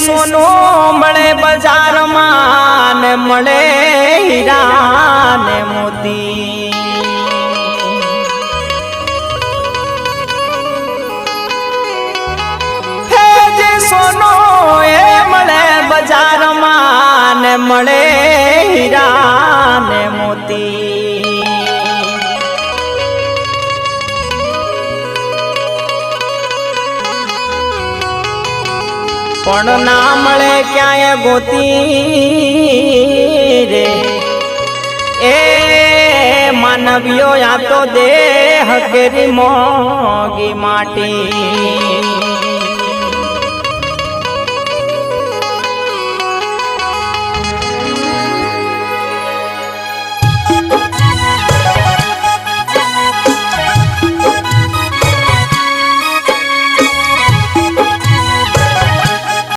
સોનું મળે બજારમાં ને મળે હીરા ને મોતી હે જે સોનું એ મળે બજારમાં ને મળે હીરા ને મોતી પણ ના મળે ક્યાંય ગોતી રે એ માનવીઓ યા તો દેહ કેરી મોગી માટી